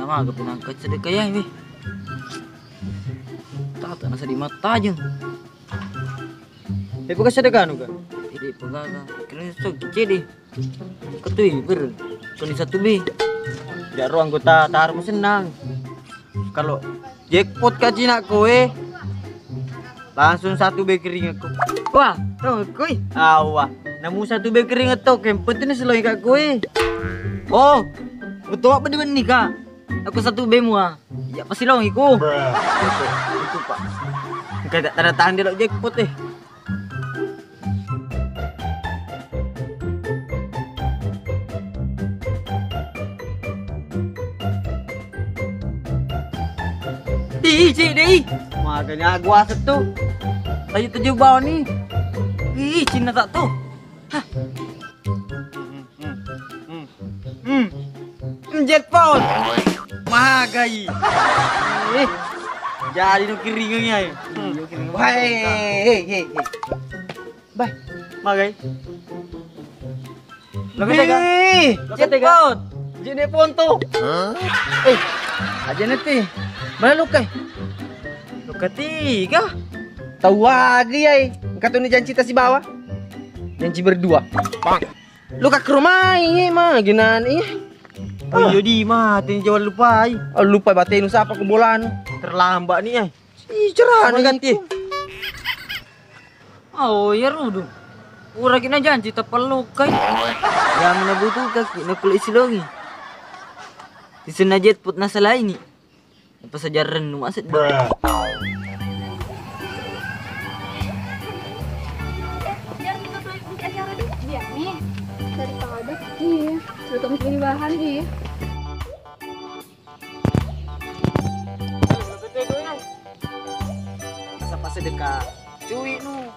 nama agak pinangkat sedekah ya weh. Tak nasa di mata aja. Bukan sedekah nu kan? Tidak pegaga. Kira sok jadi. Ketui ber. Kali satu B. Ya ruang anggota taruh senang. Kalau jackpot kaji nak kowe langsung satu B kering aku. Wah, tuh kowe. Awah, namu satu B kering ngetok yang penting selain kak kowe. Oh, betul apa di nikah? Aku satu B mua. Ya pasti long iku. Itu pak. Enggak tanda tangan dia jackpot eh. Ih, cik deh. Makanya gua aset tuh. Tadi 7 bawah nih. Ih, Cina tak tuh. Hah. Jackpot. Magai. Jadi nu kiringnya ya. Hei. Bye. Magai. Jackpot. Jadi ponto. Aja nanti. Mana luka? Luka 3. Tahu lagi ya. Kata ni janji tas di bawah. Janji berdua. Luka ke rumah ini mah ginan ini. Oh iya di mah, tadi jawab lupa. Oh, lupa batin siapa ke bolaan. Terlambat nih Ih, cerah nih ganti. Oh ya rudu. Ura kina janji tak perlu kai. Yang nabutuh kaki nak kulit silongi. Di sana jet put nasa lain ni. Apa saja renung aset. Daripada iya sudah mencari bahan iya Pas sedekah cuy nu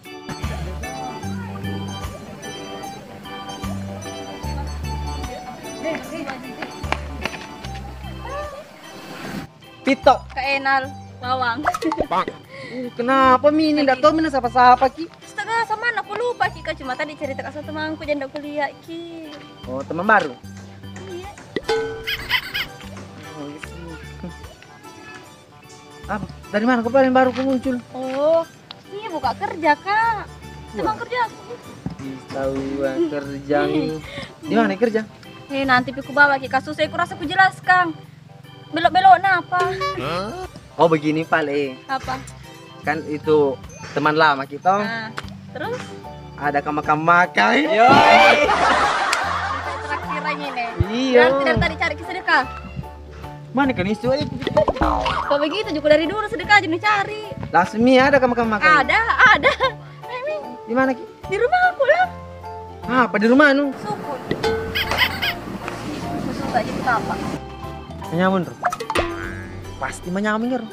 Pito keenal bawang kenapa mi ini ndak tahu mina siapa-siapa ki setengah sama aku lupa ki Kak. Cuma tadi cerita ke satu temanku janda kuliah ki oh teman baru iya apa dari mana kemarin baru ku muncul oh iya buka kerja Kak teman kerja aku tahu kerja nih di mana kerja nanti piku bawa ki kasusnya aku rasa ku jelaskan belok-belok apa oh begini pale apa kan itu teman lama kita nah terus ada kamar-kamar yo traktirannya nih iya berarti dari tadi cari sedekah mana kan isu itu kalau begitu juga dari dulu sedekah aja nih cari Lasmi ada kamar-kamar ada di mana ki di rumah aku lah apa di rumah nu sukun suka jadi apa menyamun bro pasti menyamun bro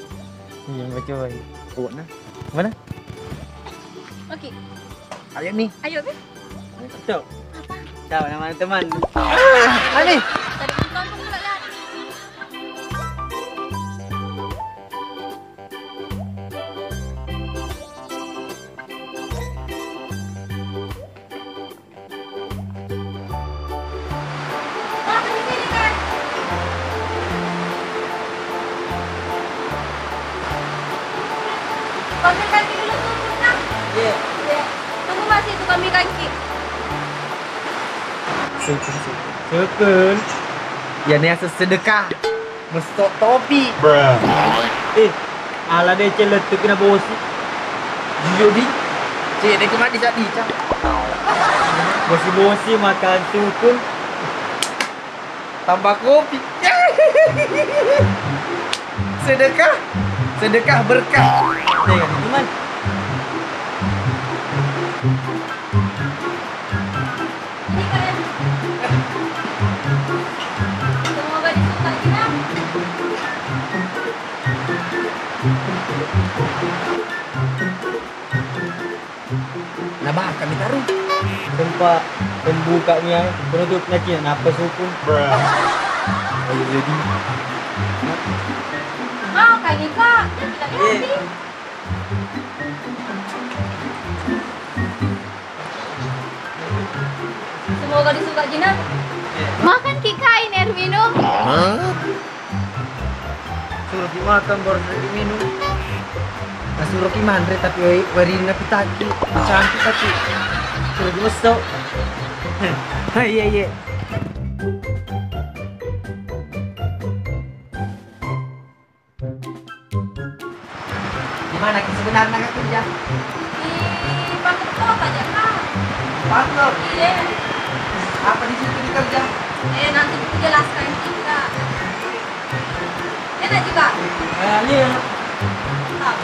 iya nggak coba kuat nah mana oke ayo nih ayo Bi. Tuh. Ciao teman-teman. Tadi Ani. nonton pula lihat. Ambil kaki dulu tuh, Kak. Iya. Iya. Tunggu masih itu kami kaki. Sukun. Ya nih sedekah. Mestok topi. Ala deh celet tuh kena bosi. Jujur di. Cik deh cuma bisa dicap. Bosi-bosi makan sukun. Tambah kopi. Sedekah. Sedekah berkah. Nih, gimana? Ini kalian. Semoga disuka kita. Nabah kami taruh tempat pembukanya penutupnya kira napa sukun ayo jadi Ah, kayak gitu, Kak. Jangan kita ganti. Semoga disuka Jina. Makan kikain air minum. suruh dimakan baru suruh minum. Nah suruh mandre tapi warina pitaki cantik tapi suruh dimesok. Iya iya. Gimana sebenarnya nggak kerja? Di Pangkep Kota aja kak. Partner, Iya. apa di situ dikerja? Nanti aku jelaskan juga. Enak juga. Iya. Tak.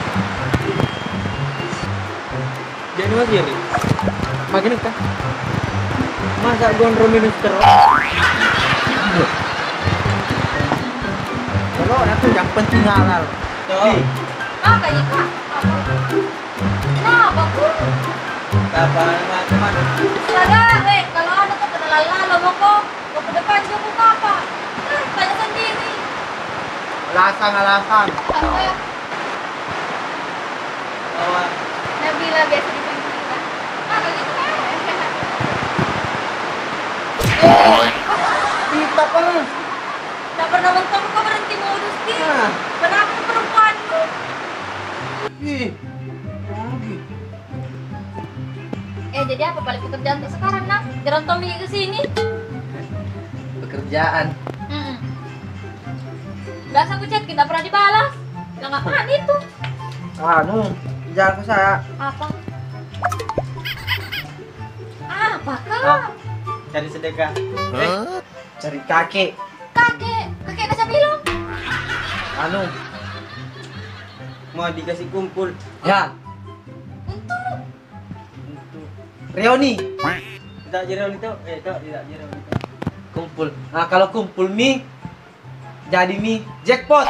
Jadi mas Yeri, makin kah? Masa gondro minus terus? Kalau aku yang penting halal. Tuh. Makanya kak. Kenapa pun? Apa teman? Saga, kalau ada tuh kenalan lalu mau kok ke depan juga apa? Tanya sendiri. Alasan. Apa? Bahwa Nabila biasa dipanggil kan? Apa gitu kan? kita apa? Tak pernah mentok kok berhenti modus dia. Nah. Kenapa perempuan lu? Ih. Jadi apa balik pekerjaan untuk sekarang nak? Jangan Tommy ke sini. Pekerjaan. Biasa aku chat kita pernah dibalas. Lah ngapain itu? Jangan ke saya. Apa? Apa kak? Oh. Cari sedekah. Cari kakek. Kakek kasih bilang. Mau dikasih kumpul. Ya. Reoni. Tidak Reoni tuh. Tidak Reoni tuh. Kumpul. Nah, kalau kumpul mie jadi mie jackpot.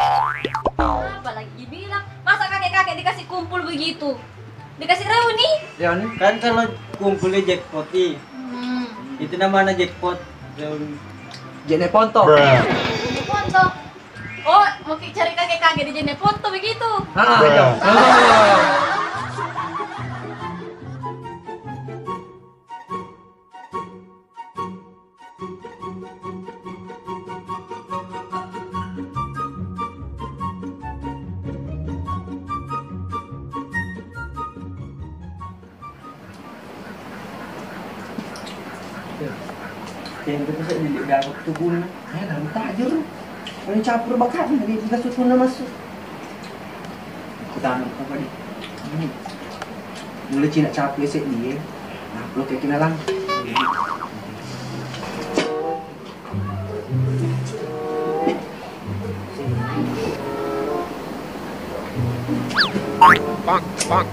Apa lagi dibilang? Masa kakek dikasih kumpul begitu? Dikasih reuni? Reoni kan kalau kumpulnya jackpot itu namanya jackpot. Reoni. Jeneponto. Di foto. Oh, mau cari kakek di jenis foto begitu? Yang itu bisa digagap tubuhnya. Dalam tajur. Kalau campur bakar dari kita susunnya masuk. Kita apa di? Ini. Mulai Cina capek sih dia. Nah, lo kayak kenalan. Bang.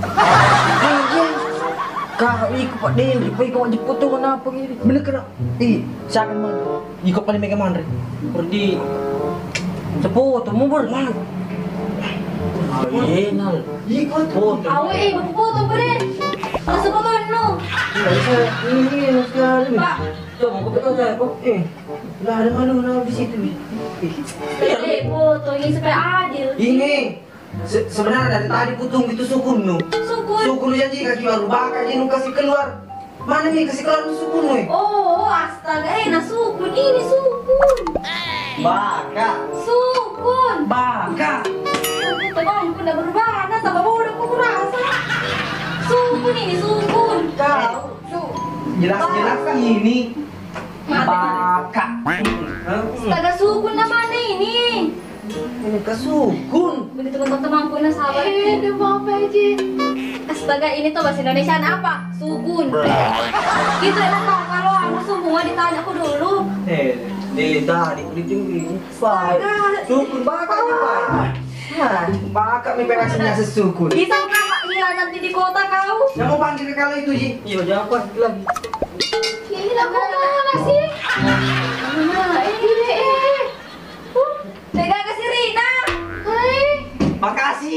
Kau ikut Pak Del, kau jemput tu kenapa gini? Bener kena. Siapa mana? Ikut paling mega mana? Perdi. Cepu tu mu berlang. Nal. Ikut foto. Awe, bapak foto pa rin. Nasa foto no. Ini sekali. Pak, Coba kau betul saya kau. Lah ada malu nak di situ. foto ini supaya adil. Ini sebenarnya dari tadi putung itu sukun nu. Sukun. Sukun janji kaki baru bakal jadi nu kasih keluar. Mana nih kasih keluar sukun nu? Oh, astaga, sukun. Ini sukun. Baka. Sukun. Baka. Temanku udah berubah, tambah bodoh aku merasa. Sukun ini, sukun. Kau jelas-jelas ini baka. Astaga, sukun namanya ini. Ini kesukun. Begitu teman-temanku na sabar. Aduh, Mama Ji. Astaga, ini tuh bahasa Indonesia apa? Sukun. Gitu enak tau, kalau aku semua ditanya aku dulu. Tadi kulit tinggi. Sukun baka nih, Pak. Baka nih pengasihnya sesukun. Bisa kakak iya nanti di kota kau. Yang mau panggil kalau itu, Ji? Iya, jangan apa lagi. Gila, mana sih? Mana? Tega kasih Rina. Hai. Makasih.